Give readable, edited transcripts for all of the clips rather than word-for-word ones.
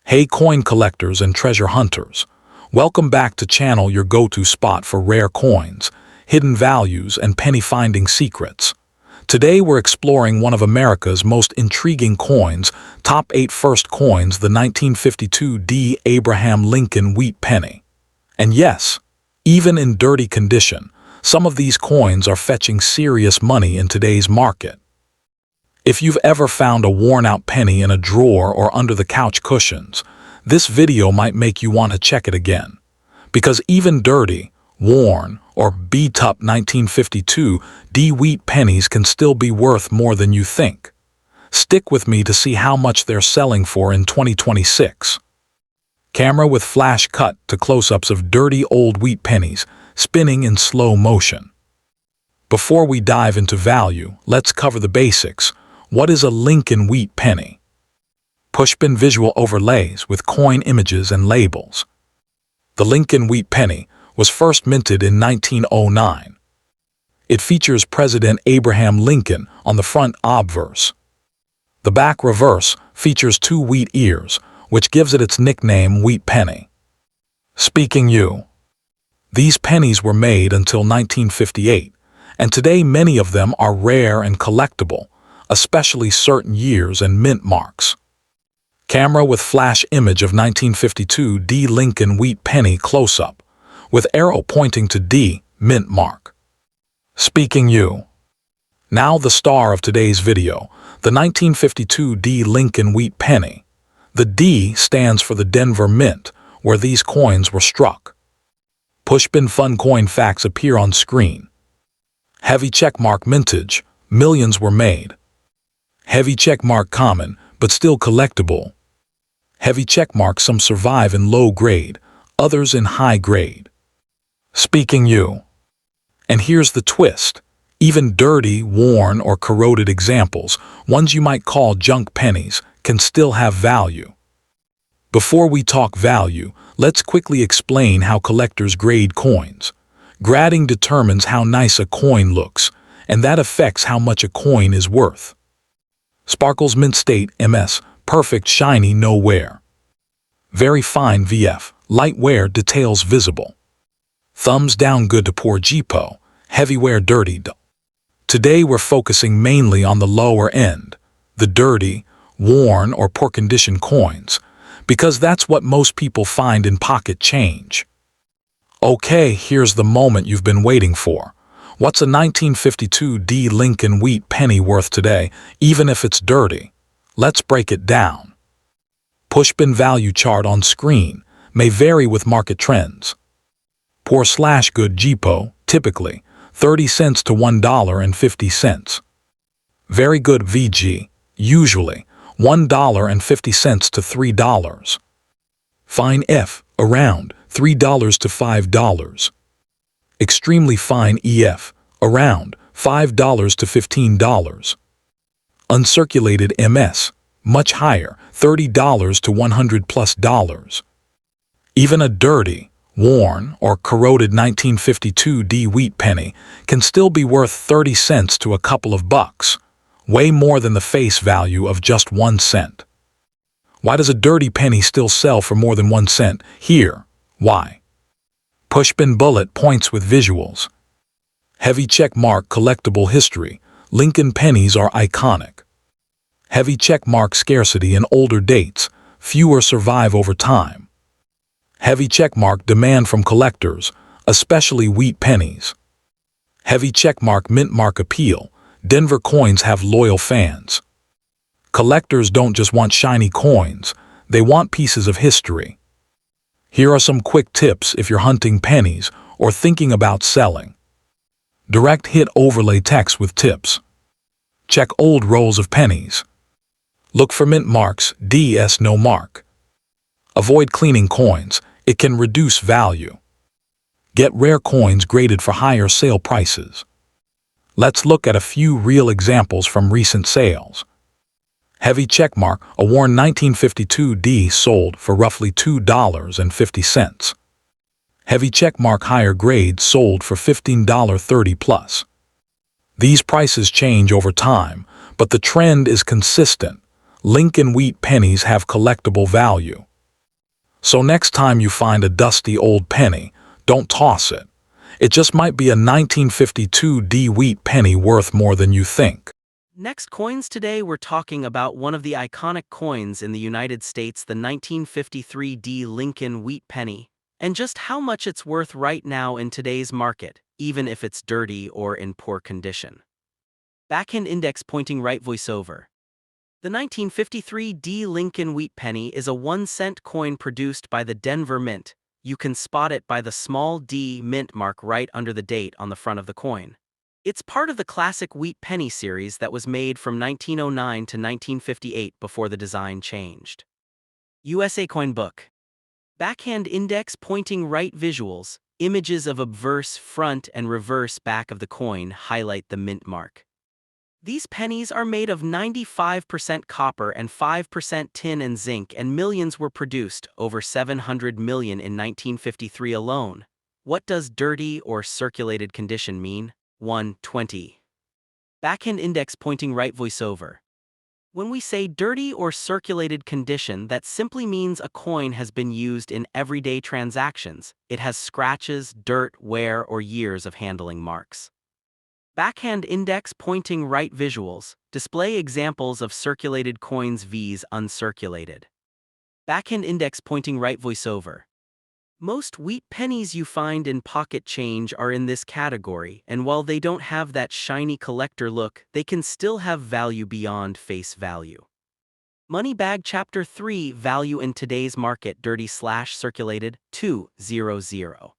Hey coin collectors and treasure hunters, welcome back to channel your go-to spot for rare coins, hidden values, and penny finding secrets. Today we're exploring one of America's most intriguing coins, top 8 first coins, the 1952 D. Abraham Lincoln wheat penny. And yes, even in dirty condition, some of these coins are fetching serious money in today's market. If you've ever found a worn-out penny in a drawer or under the couch cushions, this video might make you want to check it again. Because even dirty, worn, or beat-up 1952 D wheat pennies can still be worth more than you think. Stick with me to see how much they're selling for in 2026. Camera with flash cut to close-ups of dirty old wheat pennies spinning in slow motion. Before we dive into value, let's cover the basics. What is a Lincoln wheat penny? Pushpin visual overlays with coin images and labels. The Lincoln wheat penny was first minted in 1909. It features President Abraham Lincoln on the front obverse. The back reverse features 2 wheat ears, which gives it its nickname wheat penny. Speaking you. These pennies were made until 1958, and today many of them are rare and collectible, especially certain years and mint marks. Camera with flash image of 1952 D Lincoln wheat penny close-up, with arrow pointing to D, mint mark. Speaking you. Now the star of today's video, the 1952 D Lincoln wheat penny. The D stands for the Denver Mint, where these coins were struck. Pushpin fun coin facts appear on screen. Heavy checkmark mintage, millions were made. Heavy checkmark common, but still collectible. Heavy checkmark some survive in low grade, others in high grade. Speaking you. And here's the twist. Even dirty, worn, or corroded examples, ones you might call junk pennies, can still have value. Before we talk value, let's quickly explain how collectors grade coins. Grading determines how nice a coin looks, and that affects how much a coin is worth. Sparkles mint state MS, perfect shiny no wear. Very fine VF, light wear details visible. Thumbs down good to poor GPO, heavy wear dirty. Today we're focusing mainly on the lower end, the dirty, worn, or poor condition coins, because that's what most people find in pocket change. Okay, here's the moment you've been waiting for. What's a 1952 D Lincoln wheat penny worth today, even if it's dirty? Let's break it down. Pushpin value chart on screen may vary with market trends. Poor/good GPO, typically 30 cents to $1.50. Very good VG, usually $1.50 to $3. Fine F, around $3 to $5. Extremely fine EF, around $5 to $15. Uncirculated MS, much higher, $30 to $100+. Even a dirty, worn, or corroded 1952 D wheat penny can still be worth 30 cents to a couple of bucks, way more than the face value of just 1 cent. Why does a dirty penny still sell for more than 1 cent? Here, why? Pushpin bullet points with visuals. Heavy checkmark collectible history. Lincoln pennies are iconic. Heavy checkmark scarcity in older dates. Fewer survive over time. Heavy checkmark demand from collectors, especially wheat pennies. Heavy checkmark mint mark appeal. Denver coins have loyal fans. Collectors don't just want shiny coins, they want pieces of history. Here are some quick tips if you're hunting pennies or thinking about selling. Direct hit overlay text with tips. Check old rolls of pennies. Look for mint marks, DS no mark. Avoid cleaning coins, it can reduce value. Get rare coins graded for higher sale prices. Let's look at a few real examples from recent sales. Heavy checkmark, a worn 1952 D sold for roughly $2.50. Heavy checkmark higher grade sold for $15.30+. These prices change over time, but the trend is consistent. Lincoln wheat pennies have collectible value. So next time you find a dusty old penny, don't toss it. It just might be a 1952 D wheat penny worth more than you think. Next coins today, we're talking about one of the iconic coins in the United States, the 1953 D Lincoln wheat penny, and just how much it's worth right now in today's market, even if it's dirty or in poor condition. Backhand index pointing right voiceover. The 1953 D Lincoln wheat penny is a 1-cent coin produced by the Denver Mint. You can spot it by the small D mint mark right under the date on the front of the coin. It's part of the classic wheat penny series that was made from 1909 to 1958 before the design changed. USA Coin Book. Backhand index pointing right visuals. Images of obverse front and reverse back of the coin highlight the mint mark. These pennies are made of 95% copper and 5% tin and zinc, and millions were produced, over 700 million in 1953 alone. What does dirty or circulated condition mean? 120. Backhand index pointing right voiceover. When we say dirty or circulated condition, that simply means a coin has been used in everyday transactions. It has scratches, dirt, wear, or years of handling marks. Backhand index pointing right visuals. Display examples of circulated coins vs uncirculated. Backhand index pointing right voiceover. Most wheat pennies you find in pocket change are in this category, and while they don't have that shiny collector look, they can still have value beyond face value. Money Bag Chapter 3 Value in Today's Market Dirty/Circulated 200.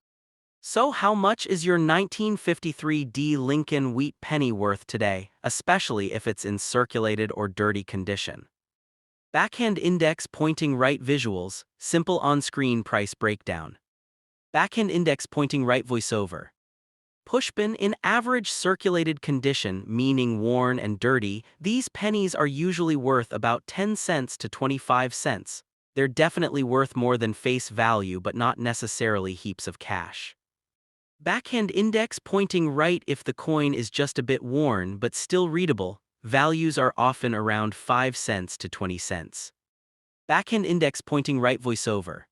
So how much is your 1953 D Lincoln wheat penny worth today, especially if it's in circulated or dirty condition? Backhand index pointing right visuals. Simple on-screen price breakdown. Backhand index pointing right voiceover. Pushpin in average circulated condition, meaning worn and dirty, these pennies are usually worth about 10 cents to 25 cents. They're definitely worth more than face value, but not necessarily heaps of cash. Backhand index pointing right. If the coin is just a bit worn but still readable, values are often around 5 cents to 20 cents. Backhand index pointing right voiceover.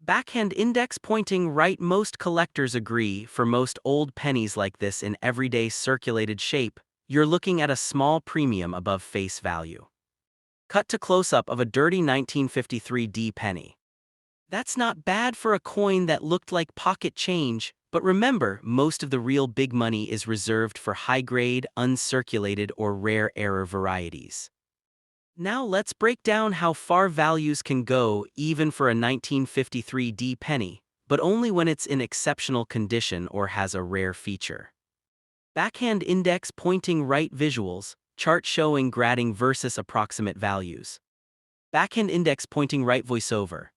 Backhand index pointing right. Most collectors agree, for most old pennies like this in everyday circulated shape, you're looking at a small premium above face value. Cut to close-up of a dirty 1953 D penny. That's not bad for a coin that looked like pocket change, but remember, most of the real big money is reserved for high-grade, uncirculated, or rare error varieties. Now let's break down how far values can go even for a 1953 D penny, but only when it's in exceptional condition or has a rare feature. Backhand index pointing right visuals. Chart showing grading versus approximate values. Backhand index pointing right voiceover.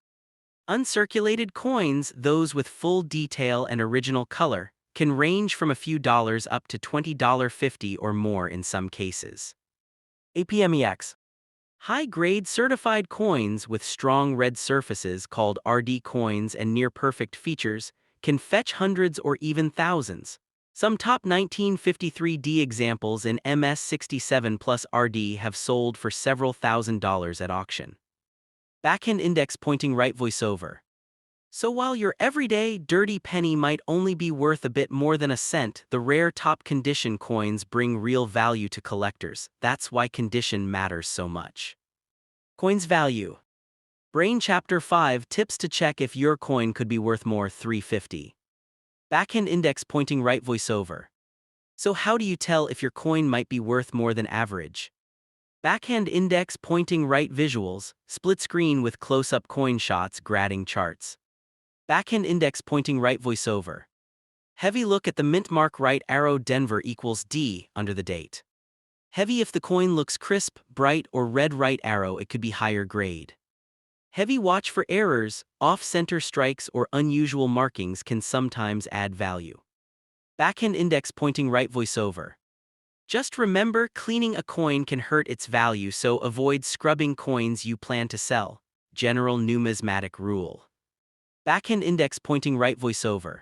Uncirculated coins, those with full detail and original color, can range from a few dollars up to $20.50 or more in some cases. APMEX. High-grade certified coins with strong red surfaces, called RD coins, and near-perfect features can fetch hundreds or even thousands. Some top 1953 D examples in MS67 plus RD have sold for several $1,000s at auction. Backhand index pointing right voiceover. So while your everyday dirty penny might only be worth a bit more than a cent, the rare top condition coins bring real value to collectors. That's why condition matters so much. Coins value. Brain Chapter 5 Tips to check if your coin could be worth more. 350. Backhand index pointing right voiceover. So how do you tell if your coin might be worth more than average? Backhand index pointing right visuals. Split screen with close-up coin shots, grading charts. Backhand index pointing right voiceover. Heavy look at the mint mark, right arrow Denver equals D under the date. Heavy if the coin looks crisp, bright, or red, right arrow, it could be higher grade. Heavy watch for errors, off-center strikes, or unusual markings can sometimes add value. Backhand index pointing right voiceover. Just remember, cleaning a coin can hurt its value, so avoid scrubbing coins you plan to sell. General numismatic rule. Backhand index pointing right voiceover.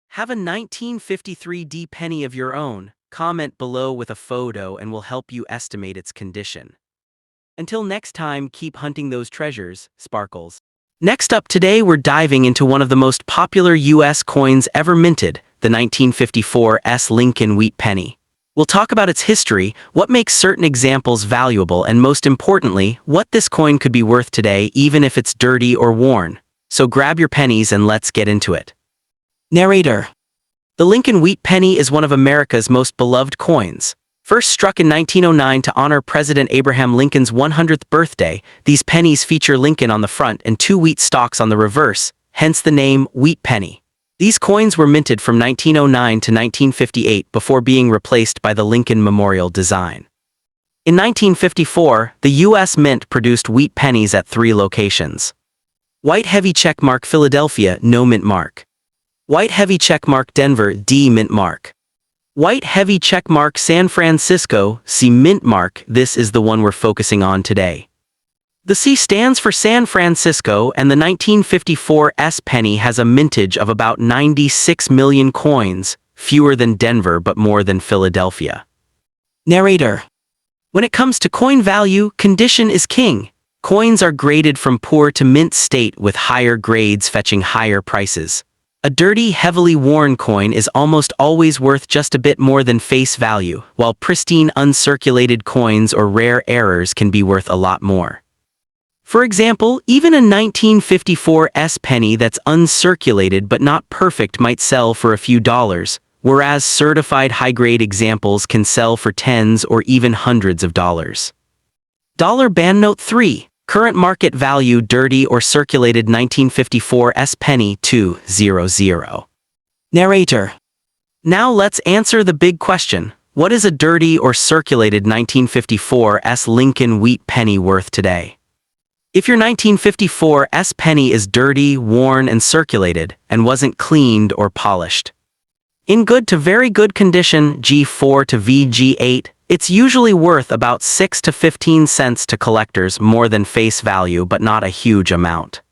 Have a 1953 D penny of your own. Comment below with a photo and we'll help you estimate its condition. Until next time, keep hunting those treasures, Sparkles. Next up today, we're diving into one of the most popular U.S. coins ever minted, the 1954 Lincoln Wheat Penny. We'll talk about its history, what makes certain examples valuable, and most importantly, what this coin could be worth today even if it's dirty or worn. So grab your pennies and let's get into it. Narrator. The Lincoln Wheat Penny is one of America's most beloved coins. First struck in 1909 to honor President Abraham Lincoln's 100th birthday, these pennies feature Lincoln on the front and two wheat stalks on the reverse, hence the name Wheat Penny. These coins were minted from 1909 to 1958 before being replaced by the Lincoln Memorial design. In 1954, the U.S. Mint produced wheat pennies at 3 locations. White Heavy Checkmark Philadelphia, no mint mark. White Heavy Checkmark Denver, D mint mark. White Heavy Checkmark San Francisco, C mint mark. This is the one we're focusing on today. The C stands for San Francisco, and the 1954 penny has a mintage of about 96 million coins, fewer than Denver but more than Philadelphia. Narrator. When it comes to coin value, condition is king. Coins are graded from poor to mint state, with higher grades fetching higher prices. A dirty, heavily worn coin is almost always worth just a bit more than face value, while pristine, uncirculated coins or rare errors can be worth a lot more. For example, even a 1954 penny that's uncirculated but not perfect might sell for a few dollars, whereas certified high-grade examples can sell for tens or even hundreds of dollars. Dollar banknote 3. Current market value dirty or circulated 1954 penny 200. Narrator. Now let's answer the big question. What is a dirty or circulated 1954 Lincoln Wheat Penny worth today? If your 1954 penny is dirty, worn, and circulated, and wasn't cleaned or polished, in good to very good condition, G4 to VG8, it's usually worth about 6 to 15 cents to collectors, more than face value but not a huge amount.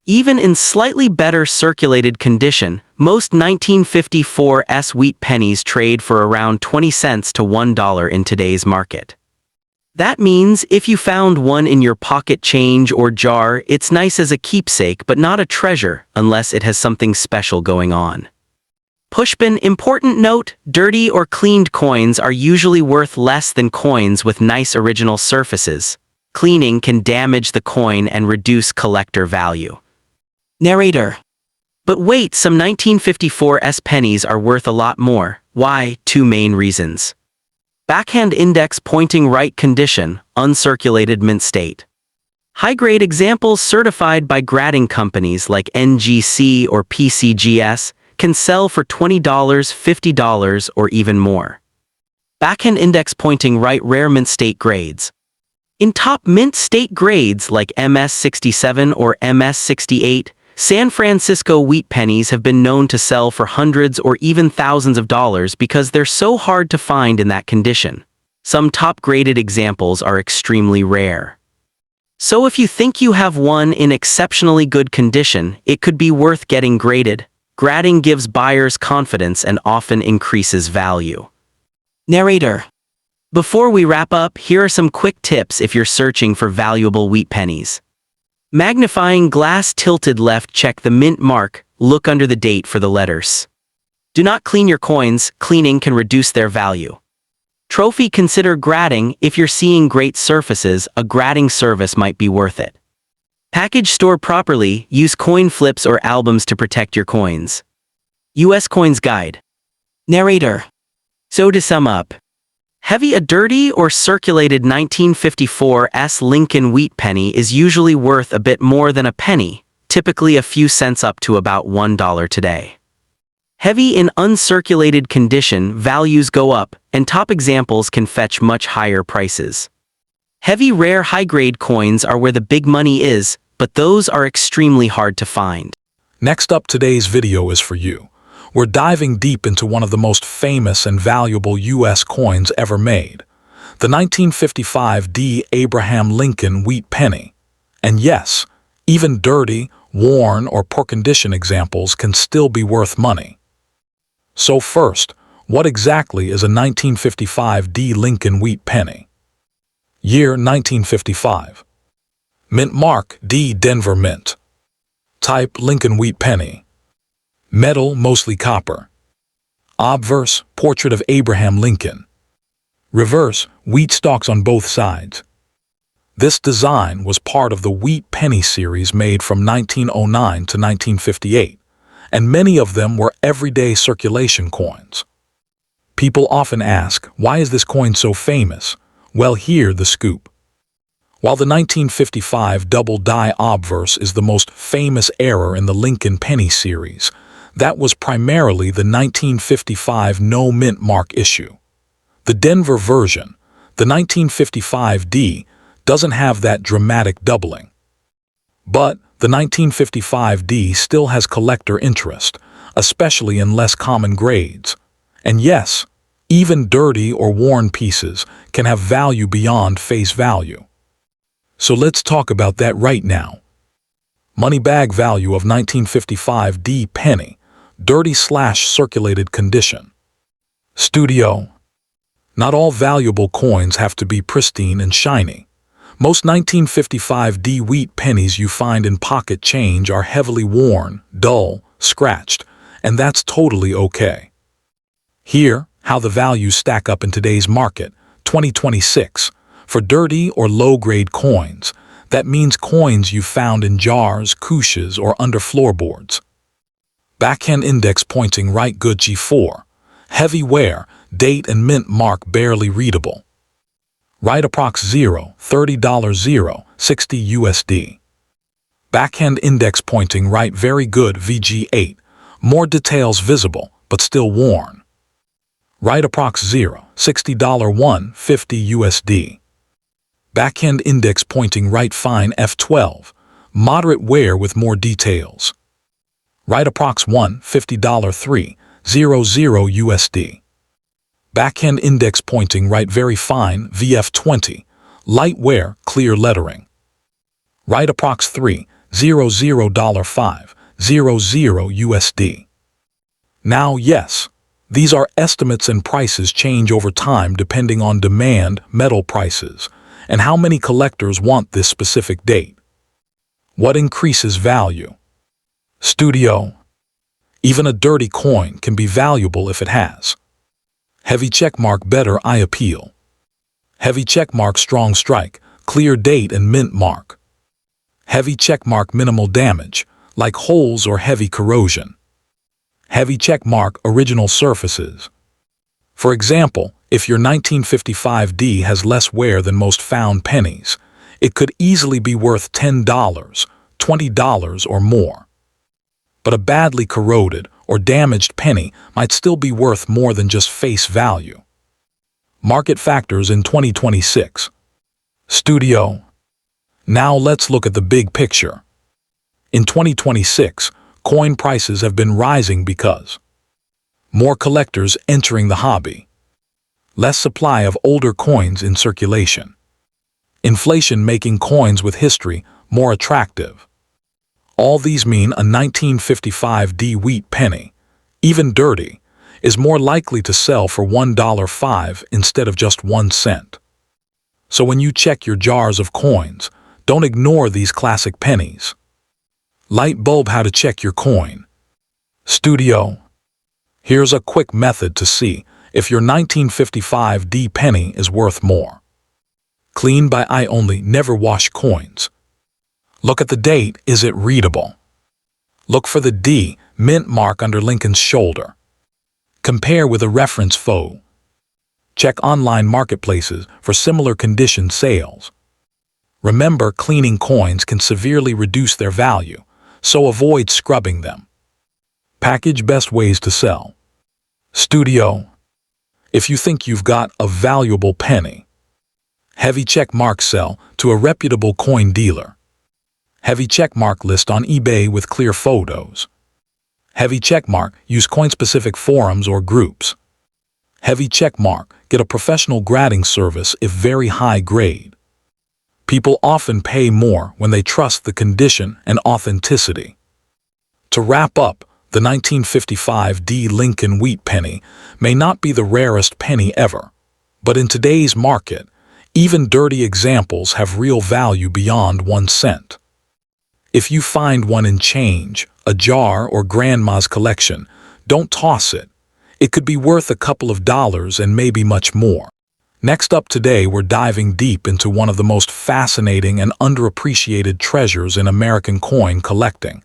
Even in slightly better circulated condition, most 1954 wheat pennies trade for around 20 cents to $1 in today's market. That means if you found one in your pocket change or jar, it's nice as a keepsake but not a treasure unless it has something special going on. Pushpin. Important note: dirty or cleaned coins are usually worth less than coins with nice original surfaces. Cleaning can damage the coin and reduce collector value. Narrator. But wait, some 1954 pennies are worth a lot more. Why? 2 main reasons. Backhand index pointing right condition, uncirculated mint state. High-grade examples certified by grading companies like NGC or PCGS can sell for $20, $50, or even more. Backhand index pointing right rare mint state grades. In top mint state grades like MS67 or MS68, San Francisco wheat pennies have been known to sell for hundreds or even thousands of dollars because they're so hard to find in that condition. Some top-graded examples are extremely rare. So if you think you have one in exceptionally good condition, it could be worth getting graded. Grading gives buyers confidence and often increases value. Narrator. Before we wrap up, here are some quick tips if you're searching for valuable wheat pennies. Magnifying glass tilted left, check the mint mark, look under the date for the letters. Do not clean your coins, cleaning can reduce their value. Trophy. Consider grading. If you're seeing great surfaces, a grading service might be worth it. Package. Store properly, use coin flips or albums to protect your coins. U.S. Coins Guide. Narrator. So to sum up, heavy. A dirty or circulated 1954 Lincoln Wheat Penny is usually worth a bit more than a penny, typically a few cents up to about $1 today. Heavy. In uncirculated condition, values go up, and top examples can fetch much higher prices. Heavy. Rare high-grade coins are where the big money is, but those are extremely hard to find. Next up, today's video is for you. We're diving deep into one of the most famous and valuable U.S. coins ever made, the 1955 Abraham Lincoln Wheat Penny. And yes, even dirty, worn, or poor condition examples can still be worth money. So first, what exactly is a 1955 Lincoln Wheat Penny? Year 1955. Mint mark D Denver Mint. Type Lincoln wheat penny. Metal, mostly copper. Obverse, portrait of Abraham Lincoln. Reverse, wheat stalks on both sides. This design was part of the wheat penny series made from 1909 to 1958, and many of them were everyday circulation coins. People often ask, why is this coin so famous? Well, here's the scoop. While the 1955 double die obverse is the most famous error in the Lincoln penny series, that was primarily the 1955 no mint mark issue. The Denver version, the 1955D, doesn't have that dramatic doubling. But the 1955D still has collector interest, especially in less common grades. And yes, even dirty or worn pieces can have value beyond face value. So let's talk about that right now. Money bag value of 1955D penny, dirty/circulated condition. Studio. Not all valuable coins have to be pristine and shiny. Most 1955D wheat pennies you find in pocket change are heavily worn, dull, scratched, and that's totally okay. Here, how the values stack up in today's market, 2026. For dirty or low-grade coins, that means coins you found in jars, couches, or under floorboards. Backhand index pointing right good G4. Heavy wear, date and mint mark barely readable. Right approx 0, $30 0, 60 USD. Backhand index pointing right very good VG8, more details visible, but still worn. Right approx 0, $60 1, 50 USD. Backhand index pointing right fine F12, moderate wear with more details. Right approx 1, $50 3, 00 USD. Backhand index pointing right very fine VF20, light wear, clear lettering. Right approx 3, $00 5, 00 USD. Now yes, these are estimates and prices change over time depending on demand, metal prices, and how many collectors want this specific date. What increases value? Studio. Even a dirty coin can be valuable if it has heavy checkmark better eye appeal. Heavy checkmark strong strike, clear date and mint mark. Heavy checkmark minimal damage, like holes or heavy corrosion. Heavy checkmark original surfaces. For example, if your 1955D has less wear than most found pennies, it could easily be worth $10, $20 or more. But a badly corroded or damaged penny might still be worth more than just face value. Market factors in 2026. Studio. Now let's look at the big picture. In 2026, coin prices have been rising because more collectors entering the hobby, less supply of older coins in circulation, inflation making coins with history more attractive. All these mean a 1955D wheat penny, even dirty, is more likely to sell for $1.05 instead of just 1 cent. So when you check your jars of coins, don't ignore these classic pennies. Light bulb how to check your coin. Studio. Here's a quick method to see if your 1955D penny is worth more. Clean by eye only, never wash coins. Look at the date, is it readable? Look for the D, mint mark under Lincoln's shoulder. Compare with a reference photo. Check online marketplaces for similar condition sales. Remember, cleaning coins can severely reduce their value, so avoid scrubbing them. Package best ways to sell. Studio. If you think you've got a valuable penny, heavy check mark sell to a reputable coin dealer. Heavy checkmark list on eBay with clear photos. Heavy checkmark use coin-specific forums or groups. Heavy checkmark get a professional grading service if very high grade. People often pay more when they trust the condition and authenticity. To wrap up, the 1955D Lincoln wheat penny may not be the rarest penny ever, but in today's market, even dirty examples have real value beyond 1 cent. If you find one in change, a jar, or grandma's collection, don't toss it. It could be worth a couple of dollars and maybe much more. Next up today, we're diving deep into one of the most fascinating and underappreciated treasures in American coin collecting,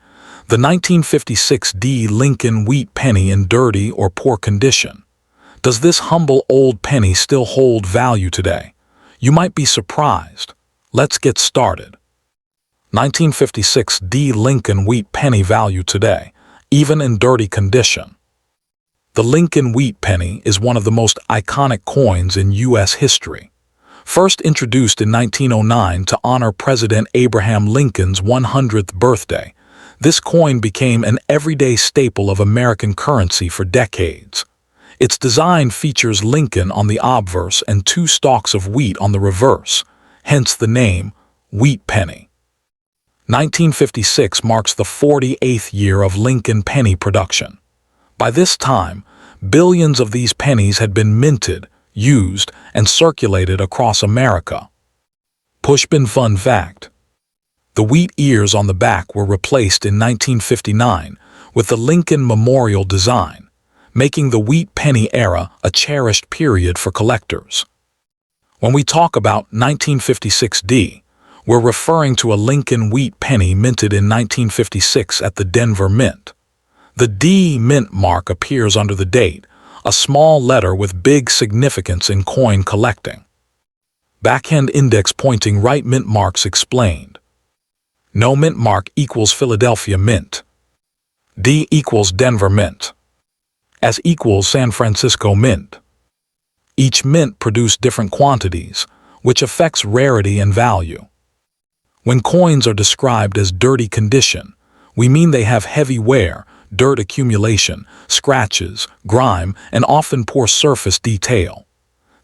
the 1956 D Lincoln wheat penny in dirty or poor condition. Does this humble old penny still hold value today? You might be surprised. Let's get started. 1956 D Lincoln wheat penny value today, even in dirty condition. The Lincoln wheat penny is one of the most iconic coins in U.S. history. First introduced in 1909 to honor President Abraham Lincoln's 100th birthday, this coin became an everyday staple of American currency for decades. Its design features Lincoln on the obverse and two stalks of wheat on the reverse, hence the name wheat penny. 1956 marks the 48th year of Lincoln penny production. By this time, billions of these pennies had been minted, used, and circulated across America. Pushpin fun fact: the wheat ears on the back were replaced in 1959 with the Lincoln Memorial design, making the wheat penny era a cherished period for collectors. When we talk about 1956 D, we're referring to a Lincoln wheat penny minted in 1956 at the Denver Mint. The D mint mark appears under the date, a small letter with big significance in coin collecting. Backhand index pointing right mint marks explained. No mint mark equals Philadelphia Mint. D equals Denver Mint. S equals San Francisco Mint. Each mint produced different quantities, which affects rarity and value. When coins are described as dirty condition, we mean they have heavy wear, dirt accumulation, scratches, grime, and often poor surface detail.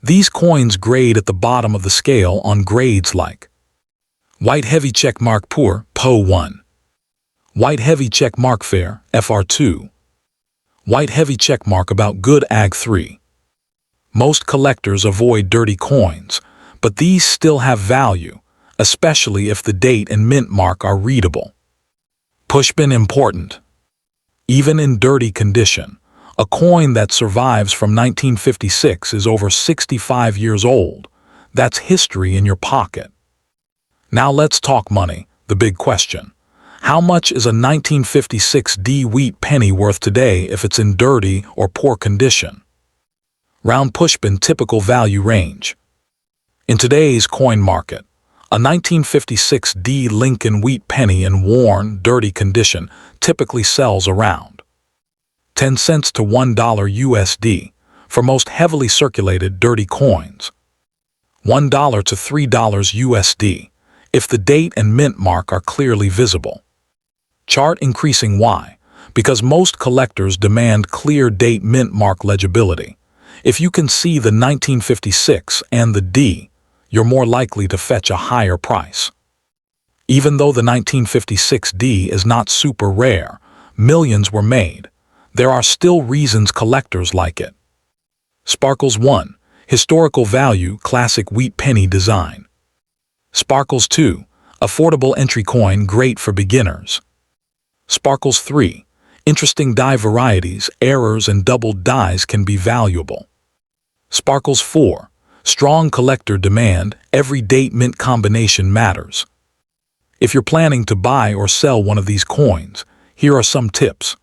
These coins grade at the bottom of the scale on grades like white heavy checkmark poor, PO 1, white heavy checkmark fair, FR 2, white heavy checkmark about good AG 3. Most collectors avoid dirty coins, but these still have value, especially if the date and mint mark are readable. Pushpin important. Even in dirty condition, a coin that survives from 1956 is over 65 years old. That's history in your pocket. Now let's talk money, the big question. How much is a 1956 D wheat penny worth today if it's in dirty or poor condition? Round Pushpin typical value range. In today's coin market, a 1956 D Lincoln wheat penny in worn, dirty condition typically sells around 10 cents to $1 USD for most heavily circulated dirty coins, $1 to $3 USD if the date and mint mark are clearly visible. Chart increasing why? Because most collectors demand clear date mint mark legibility. If you can see the 1956 and the D, you're more likely to fetch a higher price. Even though the 1956 D is not super rare, millions were made, there are still reasons collectors like it. Sparkles 1. Historical value, classic wheat penny design. Sparkles 2. Affordable entry coin, great for beginners. Sparkles 3. Interesting die varieties, errors and doubled dies can be valuable. Sparkles 4. Strong collector demand, every date mint combination matters. If you're planning to buy or sell one of these coins, here are some tips.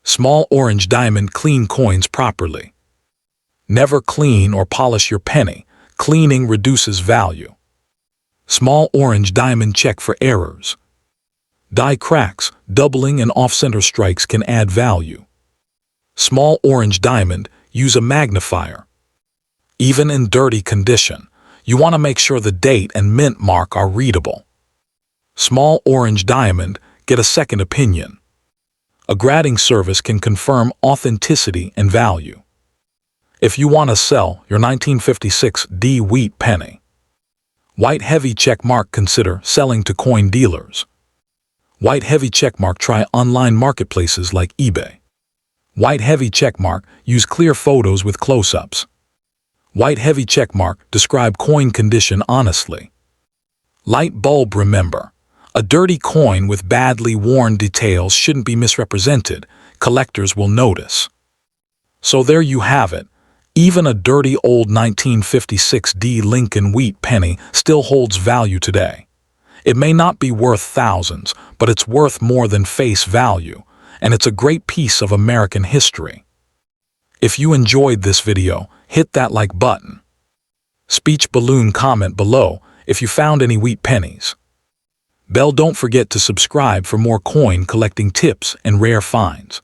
Small orange diamond, clean coins properly. Never clean or polish your penny, cleaning reduces value. Small orange diamond, check for errors. Die cracks, doubling and off-center strikes can add value. Small orange diamond, use a magnifier. Even in dirty condition, you want to make sure the date and mint mark are readable. Small orange diamond, get a second opinion. A grading service can confirm authenticity and value. If you want to sell your 1956 D wheat penny, white heavy checkmark, consider selling to coin dealers. White heavy checkmark, try online marketplaces like eBay. White heavy checkmark, use clear photos with close-ups. White heavy checkmark, describe coin condition honestly. Light bulb, remember, A dirty coin with badly worn details shouldn't be misrepresented. Collectors will notice. So there you have it. Even a dirty old 1956 Lincoln wheat penny still holds value today. It may not be worth thousands, but it's worth more than face value, and it's a great piece of American history. If you enjoyed this video, hit that like button. Speech balloon comment below if you found any wheat pennies. Don't forget to subscribe for more coin collecting tips and rare finds.